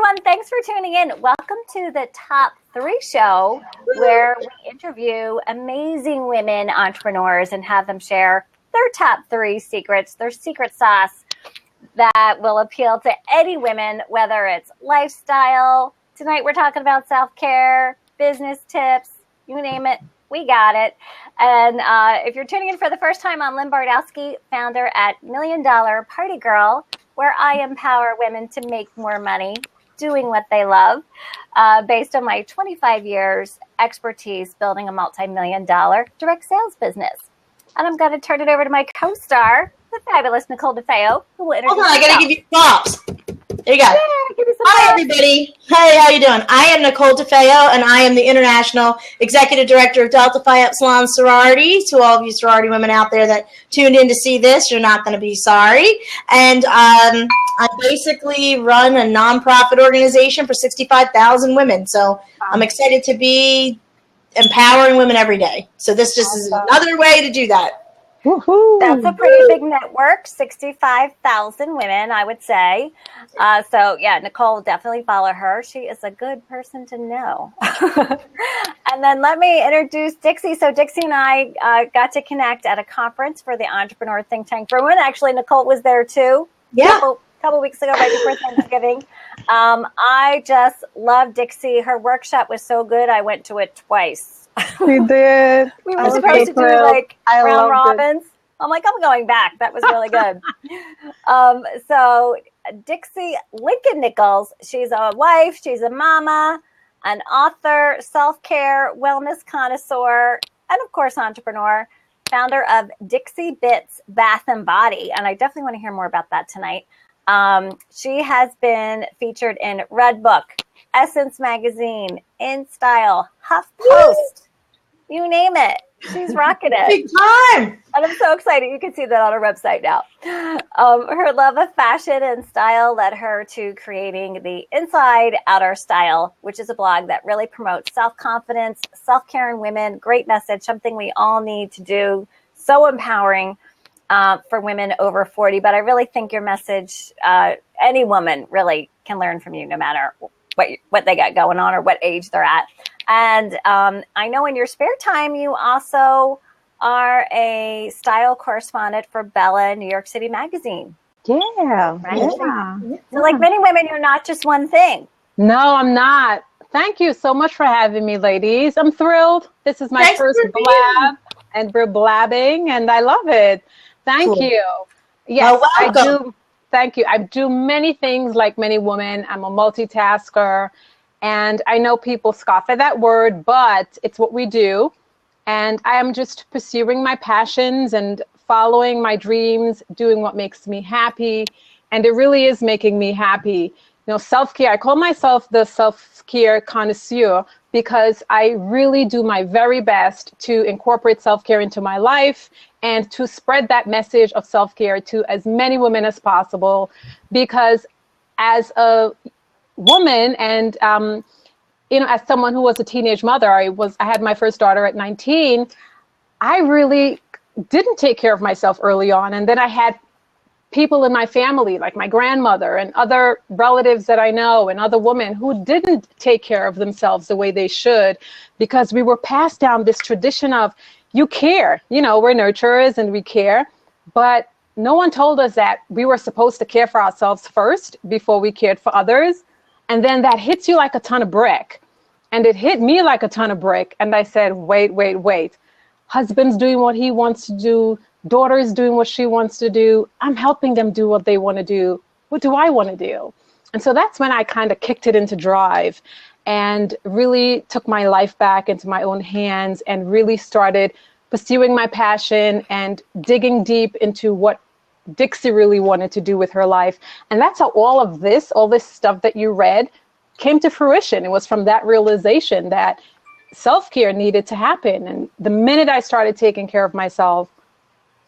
everyone. Thanks for tuning in. Welcome to the Top 3 show, where we interview amazing women entrepreneurs and have them share their top 3 secrets, their secret sauce that will appeal to any women, whether it's lifestyle. Tonight we're talking about self-care, business tips, you name it, we got it. And if you're tuning in for the first time, I'm Lynn Bardowski, founder at $1 Million Party Girl, where I empower women to make more money doing what they love, based on my 25 years expertise building a multi-million-dollar direct sales business. And I'm going to turn it over to my co-star, the fabulous Nicole DeFeo, who will introduce Hold on, I got to give you props. There you go. Yeah, give me some Hi, props. everybody. Hey, how you doing? I am Nicole DeFeo, and I am the International Executive Director of Delta Phi Epsilon Sorority. To all of you sorority women out there that tuned in to see this, you're not going to be sorry. And I basically run a nonprofit organization for 65,000 women. So I'm excited to be empowering women every day. So this just is another way to do that. Woohoo. That's a pretty big network, 65,000 women, I would say. So, yeah, Nicole, definitely follow her. She is a good person to know. And then let me introduce Dixie. So Dixie and I got to connect at a conference for the Entrepreneur Think Tank for Women. Actually, Nicole was there too. Yeah. A couple weeks ago, right before Thanksgiving. I just love Dixie. Her workshop was so good. I went to it twice. We did. We were supposed to do like round robins. I'm like, I'm going back. That was really good. So Dixie Lincoln-Nichols, she's a wife, she's a mama, an author, self-care, wellness connoisseur, and of course, entrepreneur, founder of Dixie Bits Bath and Body. And I definitely want to hear more about that tonight. She has been featured in Redbook, Essence Magazine, In Style, HuffPost, you name it. She's rocking it. Big time. And I'm so excited. You can see that on her website now. Her love of fashion and style led her to creating the Inside Outer Style, which is a blog that really promotes self-confidence, self-care in women. Great message, something we all need to do. So empowering for women over 40. But I really think your message, any woman really can learn from you, no matter what they got going on or what age they're at. And I know in your spare time, you also are a style correspondent for Bella New York City Magazine. Yeah. Right? Yeah. So like many women, you're not just one thing. No, I'm not. Thank you so much for having me, ladies. I'm thrilled. This is my first blab, and we're blabbing, and I love it. Thank you. Yes, I do. Thank you. I do many things like many women. I'm a multitasker. And I know people scoff at that word, but it's what we do. And I am just pursuing my passions and following my dreams, doing what makes me happy. And it really is making me happy. You know, self-care, I call myself the self-care connoisseur because I really do my very best to incorporate self-care into my life and to spread that message of self-care to as many women as possible. Because as a woman and as someone who was a teenage mother, I had my first daughter at 19. I really didn't take care of myself early on, and then I had people in my family like my grandmother and other relatives that I know and other women who didn't take care of themselves the way they should, because we were passed down this tradition of you care, we're nurturers and we care, but no one told us that we were supposed to care for ourselves first before we cared for others. And then that hits you like a ton of brick. And it hit me like a ton of brick. And I said, wait. Husband's doing what he wants to do. Daughter's doing what she wants to do. I'm helping them do what they want to do. What do I want to do? And so that's when I kind of kicked it into drive and really took my life back into my own hands and really started pursuing my passion and digging deep into what Dixie really wanted to do with her life. And that's how all this stuff that you read came to fruition. It was from that realization that self-care needed to happen. And the minute I started taking care of myself,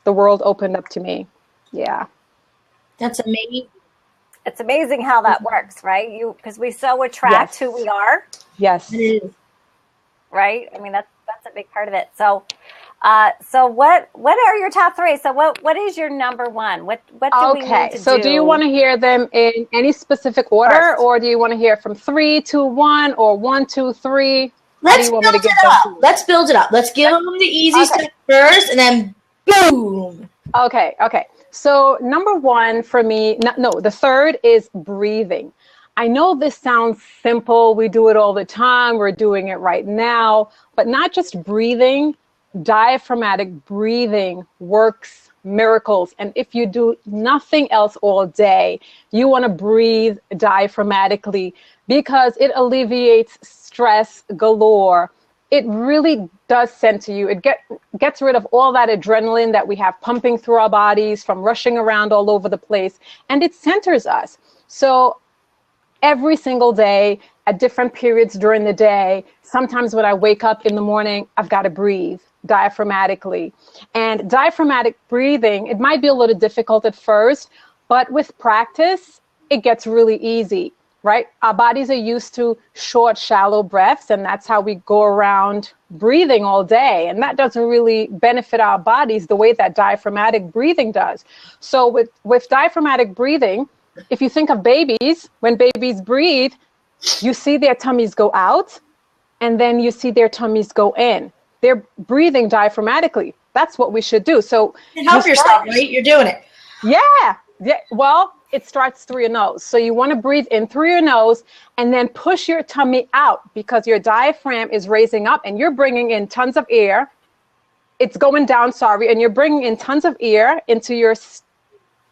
the world opened up to me. Yeah. That's amazing. It's amazing how that works, right? Because we so attract who we are. Yes. It is. Right? I mean, that's a big part of it. So So what are your top three? So what is your number one? What do we need to do? So do you want to hear them in any specific order, First. or do you want to hear from 3, 2, 1, or 1, 2, 3? Let's build it up. Let's build it up. Let's give them the easy stuff first, and then boom. Okay. So number one for me, the third is breathing. I know this sounds simple. We do it all the time. We're doing it right now. But not just breathing, diaphragmatic breathing works miracles. And if you do nothing else all day, you want to breathe diaphragmatically because it alleviates stress galore. It really does center you. It gets rid of all that adrenaline that we have pumping through our bodies from rushing around all over the place, and it centers us. So every single day, at different periods during the day, sometimes when I wake up in the morning, I've got to breathe diaphragmatically. And diaphragmatic breathing, it might be a little difficult at first, but with practice, it gets really easy. Right? Our bodies are used to short, shallow breaths, and that's how we go around breathing all day. And that doesn't really benefit our bodies the way that diaphragmatic breathing does. So with diaphragmatic breathing, if you think of babies, when babies breathe, you see their tummies go out, and then you see their tummies go in. They're breathing diaphragmatically. That's what we should do. So help yourself, right? You're doing it. Yeah. Well, it starts through your nose. So you want to breathe in through your nose and then push your tummy out because your diaphragm is raising up and you're bringing in tons of air. It's going down, and you're bringing in tons of air into your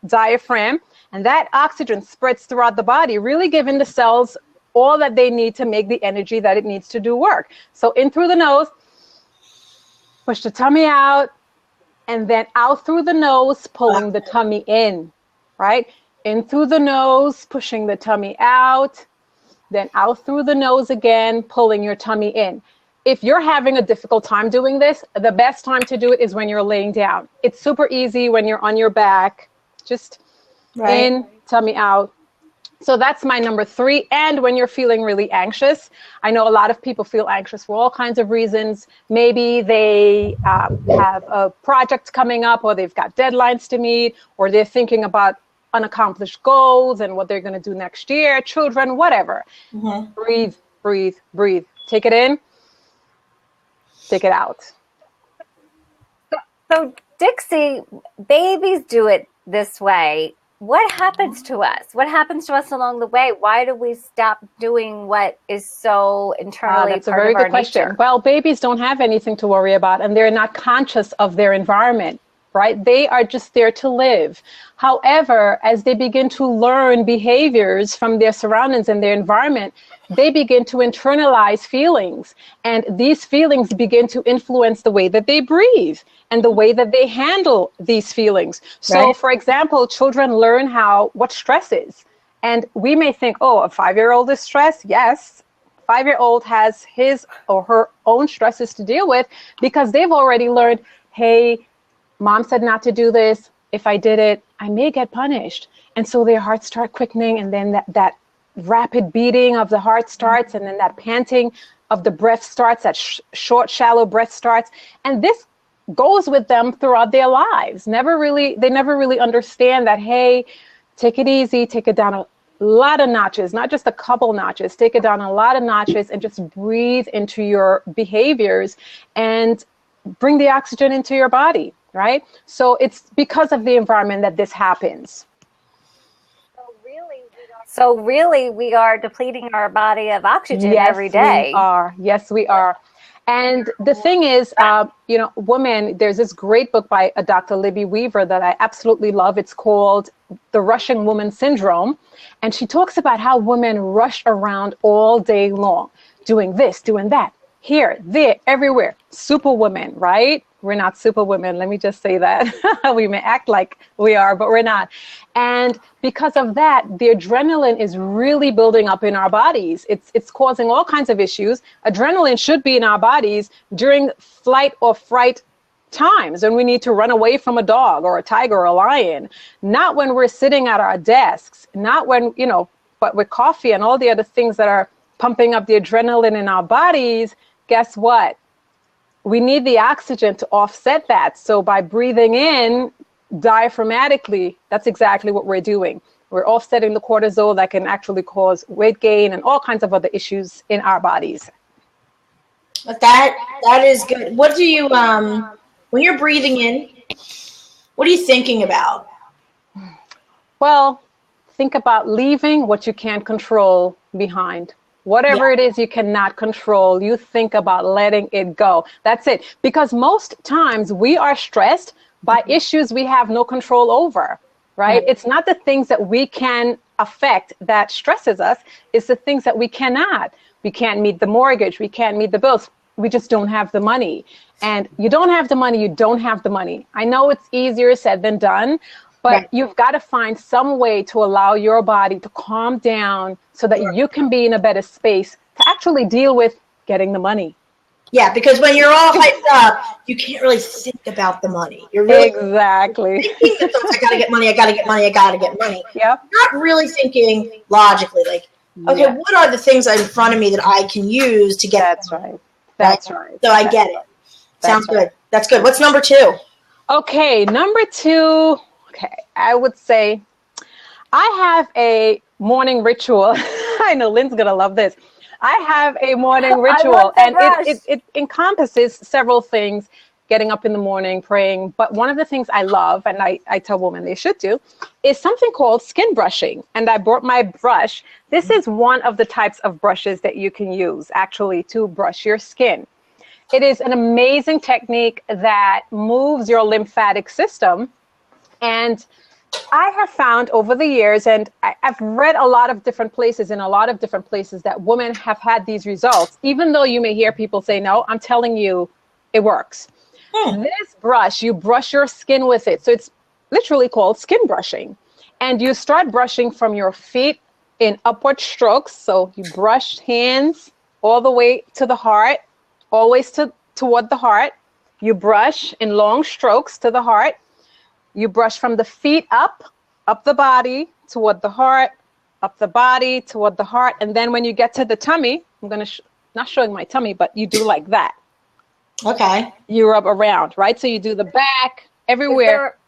diaphragm. And that oxygen spreads throughout the body, really giving the cells all that they need to make the energy that it needs to do work. So in through the nose, push the tummy out, and then out through the nose, pulling the tummy in, right? In through the nose, pushing the tummy out, then out through the nose again, pulling your tummy in. If you're having a difficult time doing this, the best time to do it is when you're laying down. It's super easy when you're on your back, just in, tummy out. So that's my number 3. And when you're feeling really anxious, I know a lot of people feel anxious for all kinds of reasons. Maybe they have a project coming up, or they've got deadlines to meet, or they're thinking about unaccomplished goals and what they're going to do next year, children, whatever. Mm-hmm. Breathe, breathe, breathe. Take it in, take it out. So Dixie, babies do it this way. What happens to us? What happens to us along the way? Why do we stop doing what is so internally that's part a very of good question. Nature? Well, babies don't have anything to worry about, and they're not conscious of their environment. Right? They are just there to live. However, as they begin to learn behaviors from their surroundings and their environment, they begin to internalize feelings. And these feelings begin to influence the way that they breathe and the way that they handle these feelings. So, for example, children learn what stress is. And we may think, oh, a 5-year-old is stressed? Yes. 5-year-old has his or her own stresses to deal with because they've already learned, hey, Mom said not to do this. If I did it, I may get punished. And so their hearts start quickening, and then that rapid beating of the heart starts, and then that panting of the breath starts, that short, shallow breath starts. And this goes with them throughout their lives. They never really understand that, hey, take it easy, take it down a lot of notches, not just a couple notches, take it down a lot of notches and just breathe into your behaviors and bring the oxygen into your body. Right? So it's because of the environment that this happens. So really, we are depleting our body of oxygen every day. Yes, we are. And the thing is, women, there's this great book by Dr. Libby Weaver that I absolutely love. It's called The Rushing Woman Syndrome. And she talks about how women rush around all day long, doing this, doing that, here, there, everywhere. Superwomen, right? We're not superwomen. Let me just say that. We may act like we are, but we're not. And because of that, the adrenaline is really building up in our bodies. It's causing all kinds of issues. Adrenaline should be in our bodies during flight or fright times when we need to run away from a dog or a tiger or a lion, not when we're sitting at our desks, not when, but with coffee and all the other things that are pumping up the adrenaline in our bodies. Guess what? we need the oxygen to offset that. So by breathing in diaphragmatically, that's exactly what we're doing. We're offsetting the cortisol that can actually cause weight gain and all kinds of other issues in our bodies. But that is good. What do you when you're breathing in, what are you thinking about? Well, think about leaving what you can't control behind. Whatever it is you cannot control, you think about letting it go. That's it. Because most times we are stressed by issues we have no control over, right? It's not the things that we can affect that stresses us. It's the things that we cannot. We can't meet the mortgage. We can't meet the bills. We just don't have the money. And you don't have the money, you don't have the money. I know it's easier said than done, but you've got to find some way to allow your body to calm down so that you can be in a better space to actually deal with getting the money. Yeah, because when you're all hyped up, you can't really think about the money. You're really thinking I gotta get money, I gotta get money, I gotta get money. Yep. Not really thinking logically, like, okay, what are the things in front of me that I can use to get That's right. That's right. So I get it. Sounds good. That's good. What's number 2? Okay, number 2. Okay, I would say I have a morning ritual. I know Lynn's going to love this. I have a morning ritual, and it encompasses several things, getting up in the morning, praying. But one of the things I love, and I tell women they should do, is something called skin brushing. And I brought my brush. This is one of the types of brushes that you can use, actually, to brush your skin. It is an amazing technique that moves your lymphatic system. And I have found over the years, and I've read a lot of different places that women have had these results, even though you may hear people say, no, I'm telling you, it works. This brush, you brush your skin with it. So it's literally called skin brushing. And you start brushing from your feet in upward strokes. So you brush hands all the way to the heart, always toward the heart. You brush in long strokes to the heart. You brush from the feet up the body toward the heart, up the body toward the heart. And then when you get to the tummy, I'm going to, not showing my tummy, but you do like that. Okay. You rub around, right? So you do the back, everywhere.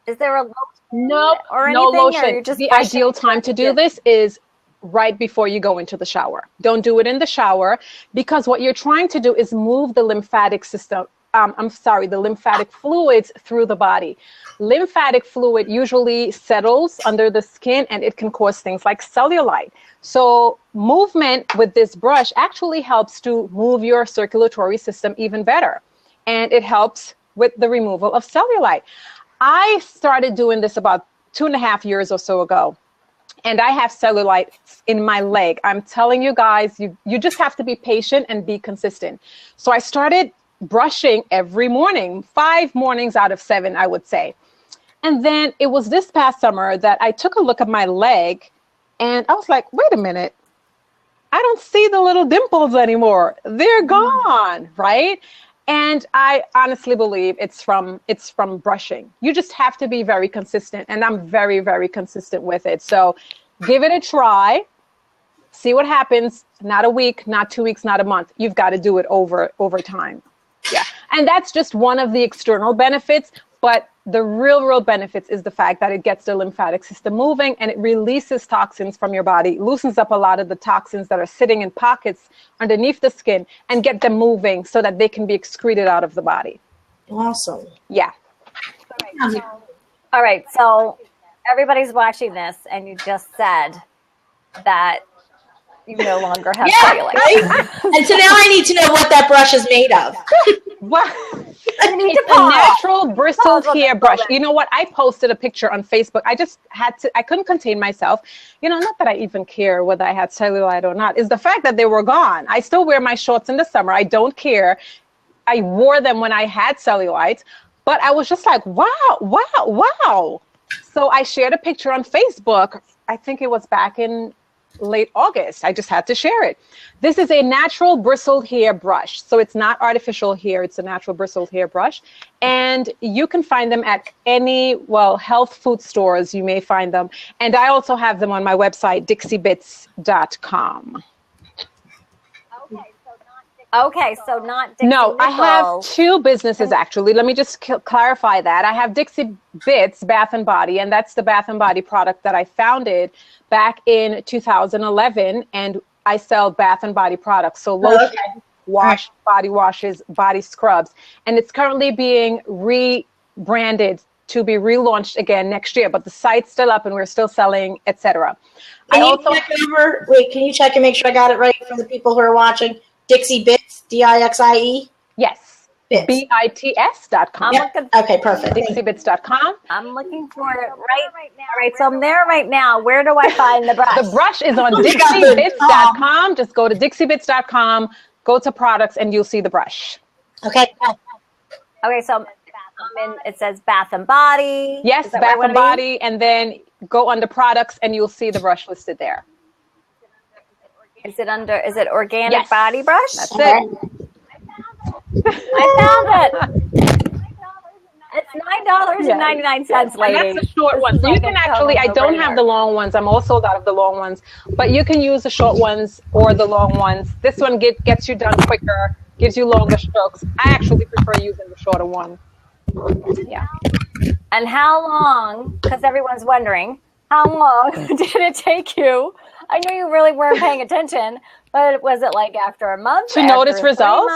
Is there a lotion? No, or anything, no lotion. or you're just the ideal time to do this is right before you go into the shower. Don't do it in the shower, because what you're trying to do is move the lymphatic system. The lymphatic fluids through the body. Lymphatic fluid usually settles under the skin, and it can cause things like cellulite. So movement with this brush actually helps to move your circulatory system even better. And it helps with the removal of cellulite. I started doing this about 2.5 years or so ago. And I have cellulite in my leg. I'm telling you guys, you just have to be patient and be consistent. So I started brushing every morning, 5 mornings out of 7, I would say. And then it was this past summer that I took a look at my leg, and I was like, wait a minute, I don't see the little dimples anymore. They're gone, right? And I honestly believe it's from brushing. You just have to be very consistent, and I'm very, very consistent with it. So give it a try. See what happens. Not a week, not 2 weeks, not a month. You've got to do it over time. Yeah. And that's just one of the external benefits, but the real benefits is the fact that it gets the lymphatic system moving, and it releases toxins from your body, loosens up a lot of the toxins that are sitting in pockets underneath the skin, and get them moving so that they can be excreted out of the body. Awesome. Yeah. All right. So everybody's watching this, and you just said that you no longer have cellulite. Right? And so now I need to know what that brush is made of. What? It's a natural bristled hair brush. You know what? I posted a picture on Facebook. I couldn't contain myself. Not that I even care whether I had cellulite or not. It's the fact that they were gone. I still wear my shorts in the summer. I don't care. I wore them when I had cellulite, but I was just like, wow. So I shared a picture on Facebook. I think it was back in late August. I just had to share it. This is a natural bristled hair brush. So it's not artificial hair. It's a natural bristled hair brush. And you can find them at any, health food stores. You may find them. And I also have them on my website, dixiebits.com. Okay, so not Okay, so not Dixie No, I have Nichols. 2 businesses actually. Let me just clarify that. I have Dixie Bits Bath and Body, and that's the Bath and Body product that I founded back in 2011, and I sell Bath and Body products. So lotion, wash, body washes, body scrubs, and it's currently being rebranded to be relaunched again next year, but the site's still up and we're still selling, etc. Can you check and make sure I got it right for the people who are watching? Dixie Bits, Dixie? Yes. Bits. BITS.com. Yep. Okay, perfect. DixieBits.com. I'm looking for it right now. All right, so I'm there right now. Where do I find the brush? The brush is on DixieBits.com. Just go to DixieBits.com, go to products, and you'll see the brush. Okay. Okay, so it says Bath and Body. Yes, Bath and Body, and then go under products, and you'll see the brush listed there. Is it organic body brush? That's it. I found it. It's $9.99, lady. And that's the short one. So you can actually, I don't have the long ones. I'm all sold out of the long ones. But you can use the short ones or the long ones. This one gets you done quicker, gives you longer strokes. I actually prefer using the shorter one. Yeah. And how long, because everyone's wondering, how long did it take you? I know you really weren't paying attention, but was it like after a month? To notice results?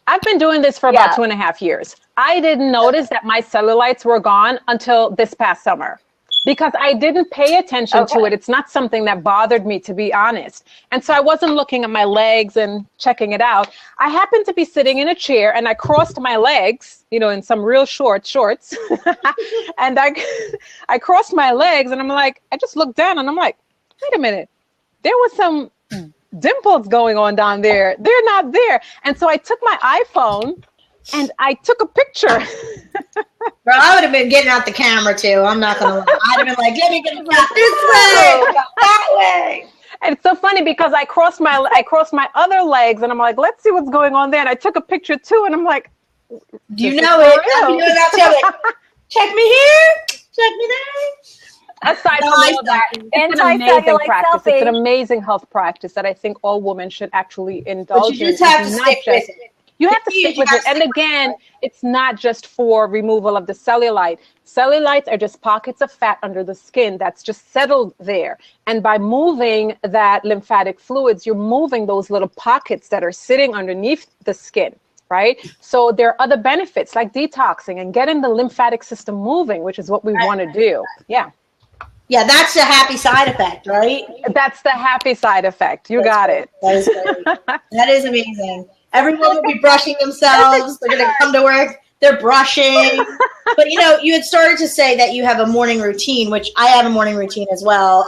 I've been doing this for about 2.5 years. I didn't notice that my cellulites were gone until this past summer because I didn't pay attention to it. It's not something that bothered me, to be honest. And so I wasn't looking at my legs and checking it out. I happened to be sitting in a chair and I crossed my legs, in some real shorts. And I crossed my legs and I'm like, I just looked down and I'm like, wait a minute. There was some dimples going on down there. They're not there. And so I took my iPhone and I took a picture. Bro, I would have been getting out the camera too. I'm not going to lie. I'd have been like, let me get it out this way, that way. And it's so funny because I crossed my other legs and I'm like, let's see what's going on there. And I took a picture too. And I'm like, you know it. I'm like, check me here. Check me there. Aside from all that, it's an amazing practice. It's an amazing health practice that I think all women should actually indulge in. You just have to stick with it. You have to stick with it. And again, it's not just for removal of the cellulite. Cellulites are just pockets of fat under the skin that's just settled there. And by moving that lymphatic fluids, you're moving those little pockets that are sitting underneath the skin, right? So there are other benefits like detoxing and getting the lymphatic system moving, which is what we want to do. Yeah. Yeah, that's the happy side effect, right? That's the happy side effect. You got it. That is great. That is amazing. Everyone will be brushing themselves. They're going to come to work. They're brushing. But, you had started to say that you have a morning routine, which I have a morning routine as well.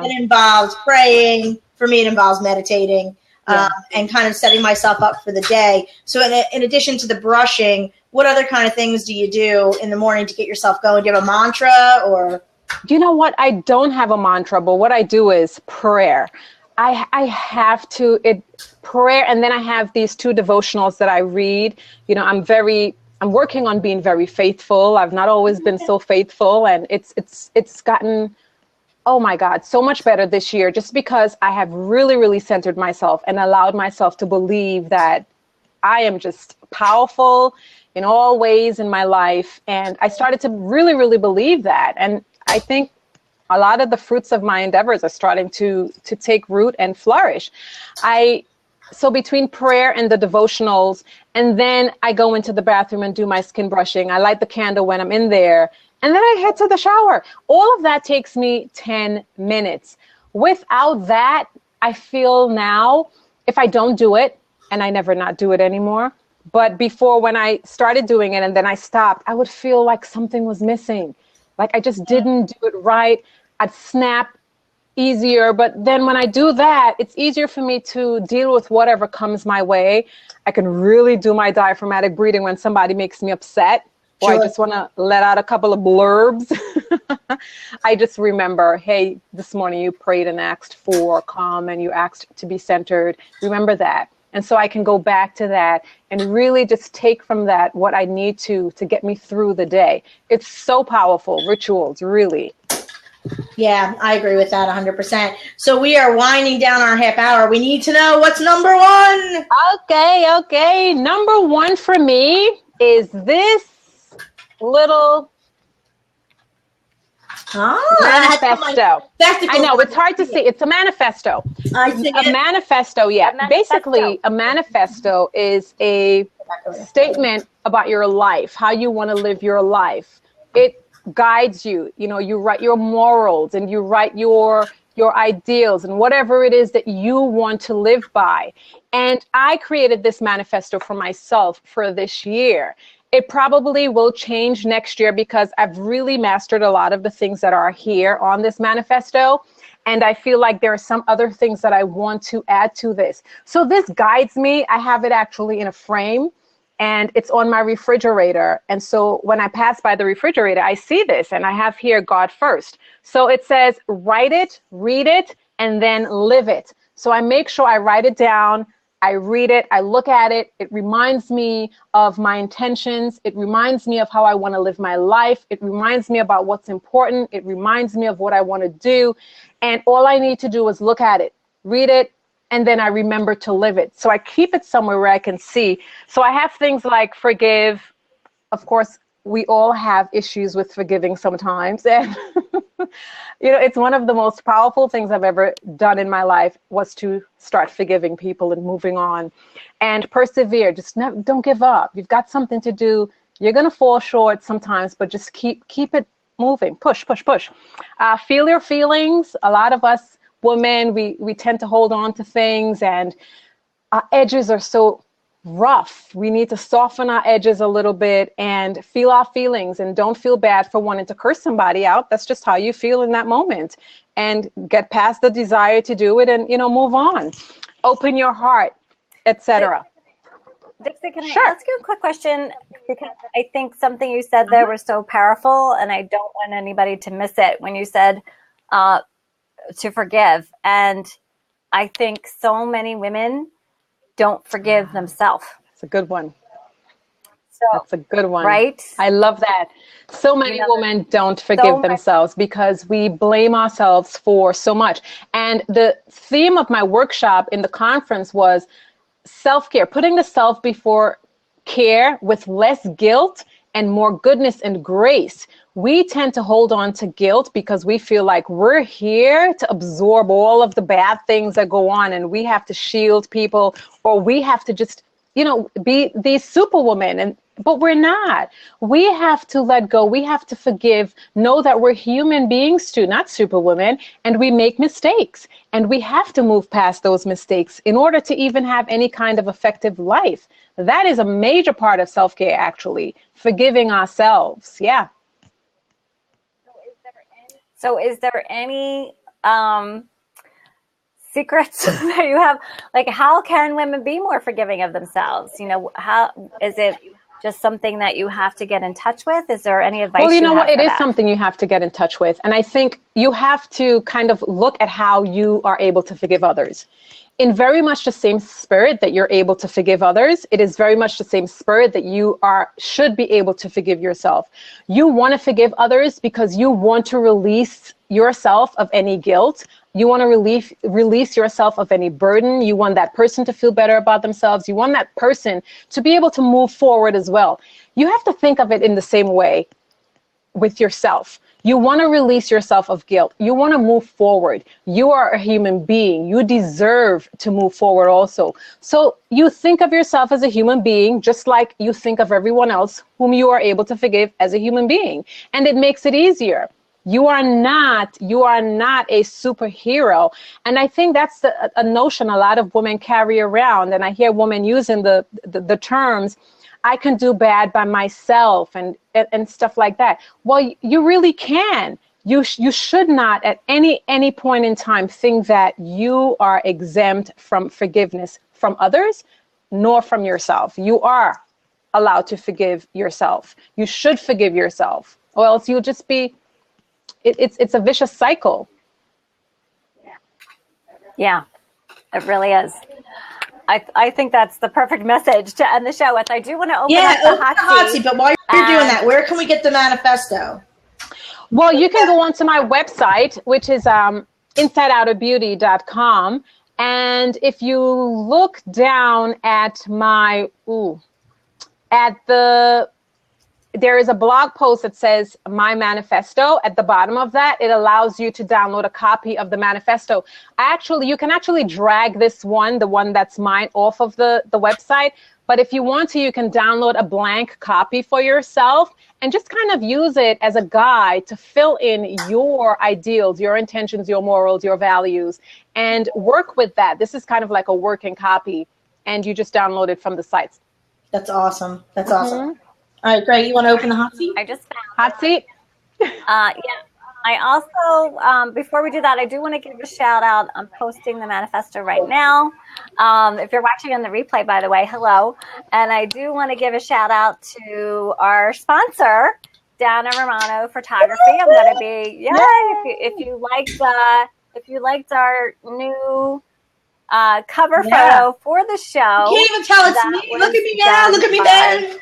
It involves praying. For me, it involves meditating and kind of setting myself up for the day. So in addition to the brushing, what other kind of things do you do in the morning to get yourself going? Do you have a mantra or... You know what? I don't have a mantra, but what I do is prayer. I have to prayer, and then I have these 2 devotionals that I read. I'm working on being very faithful. I've not always been so faithful, and it's gotten, oh my God, so much better this year just because I have really, really centered myself and allowed myself to believe that I am just powerful in all ways in my life. And I started to really, really believe that. And I think a lot of the fruits of my endeavors are starting to take root and flourish. So between prayer and the devotionals, and then I go into the bathroom and do my skin brushing. I light the candle when I'm in there, and then I head to the shower. All of that takes me 10 minutes. Without that, I feel now, if I don't do it, and I never not do it anymore, but before when I started doing it and then I stopped, I would feel like something was missing. Like I just didn't do it right. I'd snap easier. But then when I do that, it's easier for me to deal with whatever comes my way. I can really do my diaphragmatic breathing when somebody makes me upset or I just want to let out a couple of blurbs. I just remember, hey, this morning you prayed and asked for calm and you asked to be centered. Remember that. And so I can go back to that and really just take from that what I need to get me through the day. It's so powerful, rituals, really. Yeah, I agree with that 100%. So we are winding down our half hour. We need to know what's number one. Okay. Number one for me is this little manifesto. I know it's hard to see. It's a manifesto. Manifesto, yeah. Basically, a manifesto is a statement about your life, how you want to live your life. It guides you. You know, you write your morals and you write your ideals and whatever it is that you want to live by. And I created this manifesto for myself for this year. It probably will change next year because I've really mastered a lot of the things that are here on this manifesto. And I feel like there are some other things that I want to add to this. So this guides me. I have it actually in a frame and it's on my refrigerator. And so when I pass by the refrigerator, I see this and I have here God first. So it says, write it, read it, and then live it. So I make sure I write it down. I read it, I look at it, it reminds me of my intentions, it reminds me of how I want to live my life, it reminds me about what's important, it reminds me of what I want to do, and all I need to do is look at it, read it, and then I remember to live it. So I keep it somewhere where I can see. So I have things like forgive. Of course, we all have issues with forgiving sometimes, and you know, it's one of the most powerful things I've ever done in my life was to start forgiving people and moving on and persevere. Just don't give up. You've got something to do. You're going to fall short sometimes, but just keep it moving. Push. Feel your feelings. A lot of us women, we tend to hold on to things and our edges are so rough. We need to soften our edges a little bit and feel our feelings and don't feel bad for wanting to curse somebody out. That's just how you feel in that moment and get past the desire to do it and, you know, move on. Open your heart, etc. Dixie, can I ask you a quick question? Because I think something you said there was so powerful and I don't want anybody to miss it when you said to forgive. And I think so many women don't forgive themselves. It's a good one. So, that's a good one. Right? I love that. So many women don't forgive themselves because we blame ourselves for so much. And the theme of my workshop in the conference was self-care, putting the self before care with less guilt and more goodness and grace. We tend to hold on to guilt because we feel like we're here to absorb all of the bad things that go on and we have to shield people or we have to just, you know, be these superwomen. But we're not. We have to let go. We have to forgive, know that we're human beings too, not superwomen, and we make mistakes. And we have to move past those mistakes in order to even have any kind of effective life. That is a major part of self-care, actually, forgiving ourselves. Yeah. So is there any secrets that you have? Like, how can women be more forgiving of themselves? You know, how is it just something that you have to get in touch with? Is there any advice? Well, you know what? It is something you have to get in touch with. And I think you have to kind of look at how you are able to forgive others. In very much the same spirit that you're able to forgive others, it is very much the same spirit that you should be able to forgive yourself. You want to forgive others because you want to release yourself of any guilt. You want to release yourself of any burden. You want that person to feel better about themselves. You want that person to be able to move forward as well. You have to think of it in the same way with yourself. You want to release yourself of guilt. You want to move forward. You are a human being. You deserve to move forward also. So you think of yourself as a human being, just like you think of everyone else whom you are able to forgive as a human being. And it makes it easier. You are not a superhero. And I think that's a notion a lot of women carry around. And I hear women using the terms, I can do bad by myself and stuff like that. Well, you really can. You should not at any point in time think that you are exempt from forgiveness from others, nor from yourself. You are allowed to forgive yourself. You should forgive yourself, or else you'll just be, it's a vicious cycle. Yeah, it really is. I think that's the perfect message to end the show with. I do want to open up the hot seat. But while you're doing that, where can we get the manifesto? Well, you can go onto my website, which is insideouterbeauty.com. And if you look down at there is a blog post that says My Manifesto. At the bottom of that, it allows you to download a copy of the manifesto. You can actually drag this one, the one that's mine, off of the website. But if you want to, you can download a blank copy for yourself and just kind of use it as a guide to fill in your ideals, your intentions, your morals, your values, and work with that. This is kind of like a working copy, and you just download it from the sites. That's awesome. That's awesome. All right, Greg, you want to open the hot seat? I just found hot seat. Yeah. I also, before we do that, I do want to give a shout out. I'm posting the manifesto right now. If you're watching on the replay, by the way, hello. And I do want to give a shout out to our sponsor, Dana Romano Photography. I'm going to be, if you liked our new cover photo for the show. You can't even tell it's me. Look at me now. Look at me then.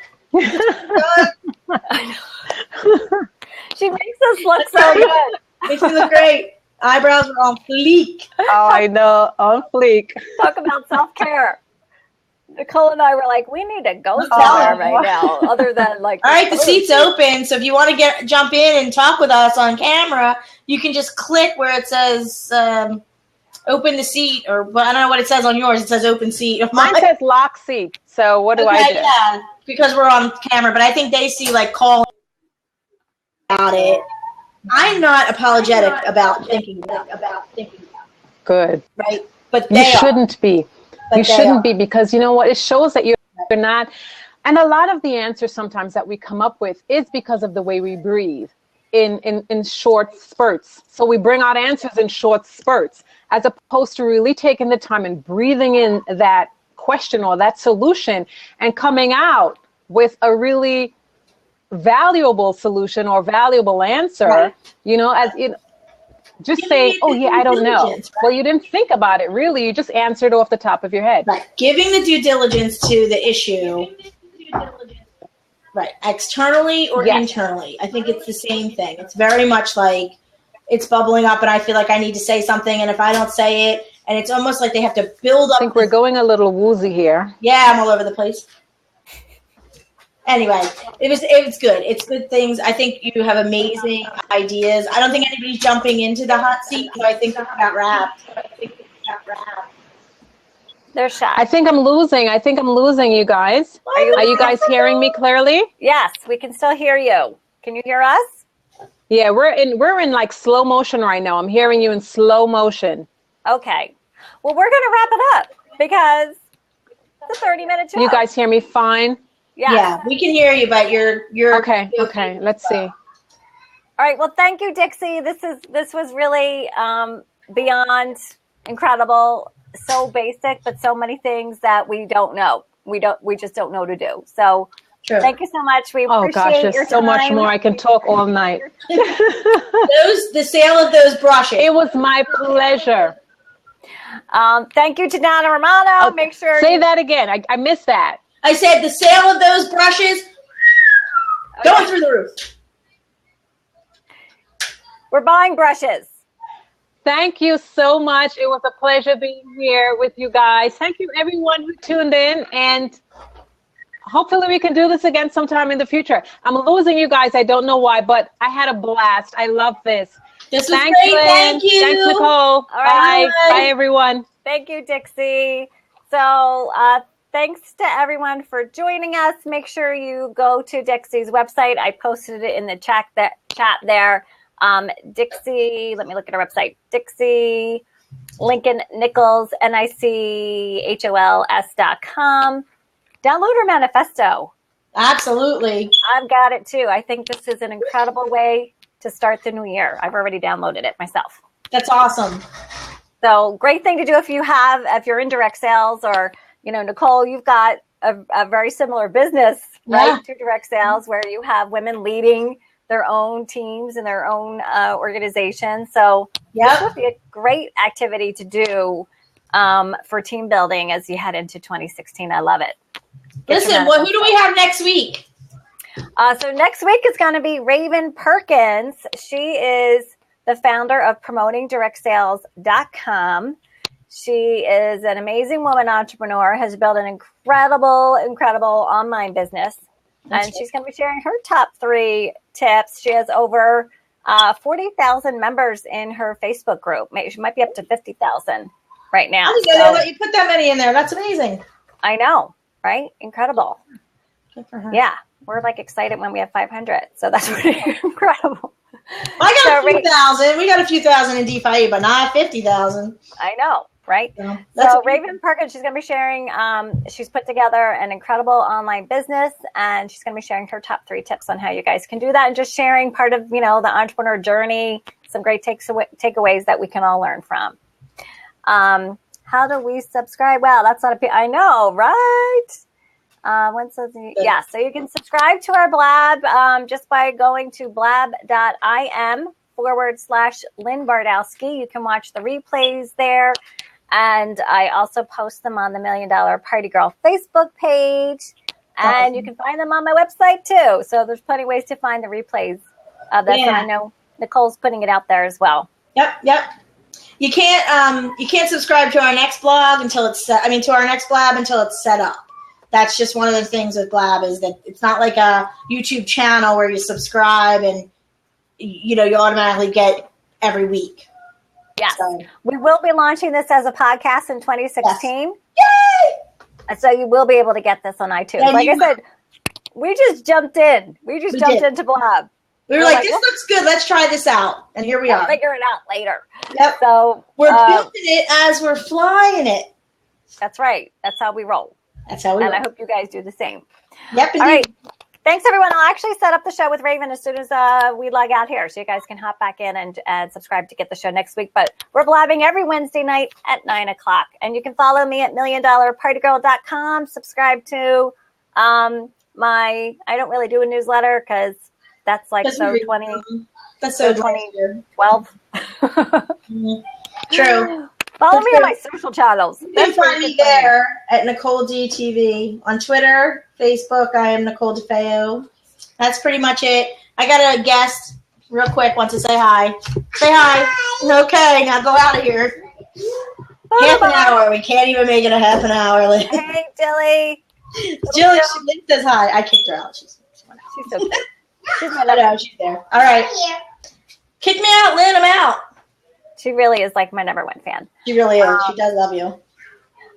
She makes us look so good. Makes me look great. Eyebrows are on fleek. Oh, I know, on fleek. Talk about self-care. Nicole and I were like, we need to go somewhere right now, other than like. All right, the seat's open. So if you want to jump in and talk with us on camera, you can just click where it says open the seat, or I don't know what it says on yours. It says open seat. Mine says lock seat. So what do I do? Yeah, because we're on camera, but I think they see like call about it. I'm not apologetic about thinking about it. Good. Right? But you shouldn't be. You shouldn't be, because you know what? It shows that you're not. And a lot of the answers sometimes that we come up with is because of the way we breathe in short spurts. So we bring out answers in short spurts, as opposed to really taking the time and breathing in that question or that solution and coming out with a really valuable solution or valuable answer, right. Just saying, oh yeah, I don't know. Right? Well, you didn't think about it really. You just answered off the top of your head. Right. Giving the due diligence to the issue. Right. Externally or internally. I think it's the same thing. It's very much like it's bubbling up and I feel like I need to say something. And if I don't say it, and it's almost like they have to build up. I think we're going a little woozy here. Yeah, I'm all over the place. Anyway, it was good. It's good things. I think you have amazing ideas. I don't think anybody's jumping into the hot seat, so I think it got wrapped. They're shy. I think I'm losing you guys. Are you guys hearing me clearly? Yes, we can still hear you. Can you hear us? Yeah, we're in like slow motion right now. I'm hearing you in slow motion. Okay. Well, we're going to wrap it up because it's a 30-minute show. You guys hear me fine? Yeah, we can hear you, but you're okay. Let's see. All right. Well, thank you, Dixie. This was really beyond incredible. So basic, but so many things that we don't know. We just don't know to do. So thank you so much. We appreciate your time. There's so much more. I can talk all night. The sale of those brushes. It was my pleasure. Thank you to Dana Romano. Make sure say that again. I missed that. I said the sale of those brushes going through the roof. We're buying brushes. Thank you so much. It was a pleasure being here with you guys. Thank you, everyone who tuned in, and hopefully we can do this again sometime in the future. I'm losing you guys. I don't know why, but I had a blast. I love this. This was great. Thank you. Thanks, Nicole. All right. Bye, everyone. Thank you, Dixie. So thanks to everyone for joining us. Make sure you go to Dixie's website. I posted it in the chat there. Dixie, let me look at her website. Dixie Lincoln-Nichols, NICHOLS.com. Download her manifesto. Absolutely. I've got it too. I think this is an incredible way to start the new year. I've already downloaded it myself. That's awesome. So great thing to do if you're in direct sales, or, Nicole, you've got a very similar business, right? To direct sales, where you have women leading their own teams and their own organizations. So this would be a great activity to do for team building as you head into 2016. I love it. Listen, who do we have next week? So next week is going to be Raven Perkins. She is the founder of promotingdirectsales.com. She is an amazing woman entrepreneur, has built an incredible online business. And she's going to be sharing her top 3 tips. She has over 40,000 members in her Facebook group. She might be up to 50,000 right now. I didn't know that you put that many in there. That's amazing. I know, right? Incredible. Good for her. Yeah, we're like excited when we have 500. So that's pretty incredible. I got a few thousand. We got a few thousand in DeFi, but not 50,000. I know, right? Yeah, so Raven Perkins, she's going to be sharing, she's put together an incredible online business, and she's going to be sharing her top 3 tips on how you guys can do that, and just sharing part of, the entrepreneur journey, some great takeaways that we can all learn from. How do we subscribe? Wow, that's not I know, right? So you can subscribe to our blab just by going to blab.im/Lynn Bardowski. You can watch the replays there. And I also post them on the $1 Million Party Girl Facebook page. And you can find them on my website too. So there's plenty of ways to find the replays of this. And I know Nicole's putting it out there as well. Yep. You can't subscribe to our next blog until it's set. To our next blab until it's set up. That's just one of the things with Blab is that it's not like a YouTube channel where you subscribe and you automatically get every week. Yes. So, we will be launching this as a podcast in 2016. Yes. Yay! So you will be able to get this on iTunes. And like I said, we just jumped in. We jumped into Blab. We were like, this looks good. Let's try this out. And here we are. Figure it out later. Yep. So we're building it as we're flying it. That's right. That's how we roll. That's how we roll. And I hope you guys do the same. Yep. Indeed. All right. Thanks, everyone. I'll actually set up the show with Raven as soon as we log out here, so you guys can hop back in and subscribe to get the show next week. But we're blabbing every Wednesday night at 9 o'clock. And you can follow me at milliondollarpartygirl.com. Subscribe to I don't really do a newsletter because that's like That's so 20. That's so 2012. True. Follow me on my social channels. You can find me there at Nicole D TV on Twitter, Facebook. I am Nicole DeFeo. That's pretty much it. I got a guest real quick. Want to say hi? Say hi. Okay, now go out of here. Half an hour. We can't even make it a half an hour. Hey, Dilly. Jilly, she says hi. I kicked her out. She's so good. She's there. All right. Kick me out, Lynn. I'm out. She really is like my number 1 fan. She really is. She does love you. All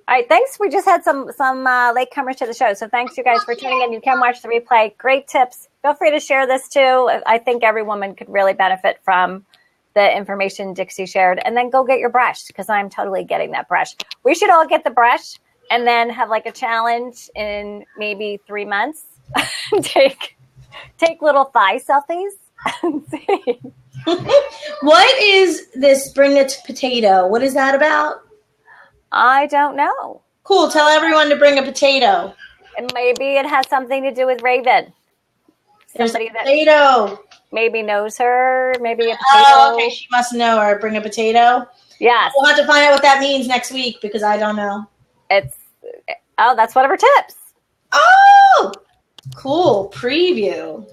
right, thanks. We just had some latecomers to the show, so thanks you guys for tuning in. You can watch the replay. Great tips. Feel free to share this too. I think every woman could really benefit from the information Dixie shared. And then go get your brush because I'm totally getting that brush. We should all get the brush and then have like a challenge in maybe 3 months. Take little thigh selfies and see. What is this bring it to potato? What is that about? I don't know. Cool. Tell everyone to bring a potato. And maybe it has something to do with Raven. Somebody that potato. Maybe knows her. Maybe a potato. Oh, okay. She must know her. Bring a potato. Yes. We'll have to find out what that means next week because I don't know. That's one of her tips. Oh, cool. Preview.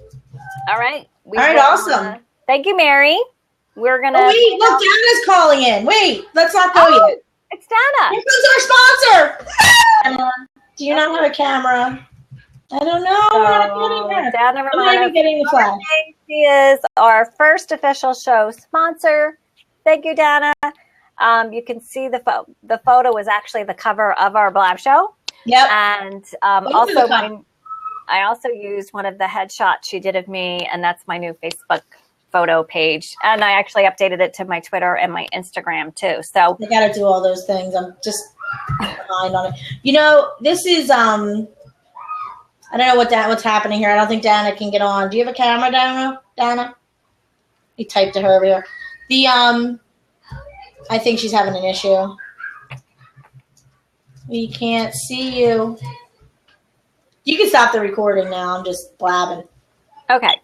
All right. All right. Awesome. Thank you, Mary. We're going to... Oh, wait, look, Dana's calling in. Wait, let's not go yet. It's Dana. Here comes our sponsor. Do you not have a camera? I don't know. Dana I'm not even getting the flash. She is our first official show sponsor. Thank you, Dana. You can see the photo was actually the cover of our Blab show. Yep. And I also used one of the headshots she did of me, and that's my new Facebook photo page. And I actually updated it to my Twitter and my Instagram too. So I got to do all those things. I'm just behind on it. This is I don't know what's happening here. I don't think Dana can get on. Do you have a camera, Dana? He typed to her over here. I think she's having an issue. We can't see you. You can stop the recording now. I'm just blabbing. Okay.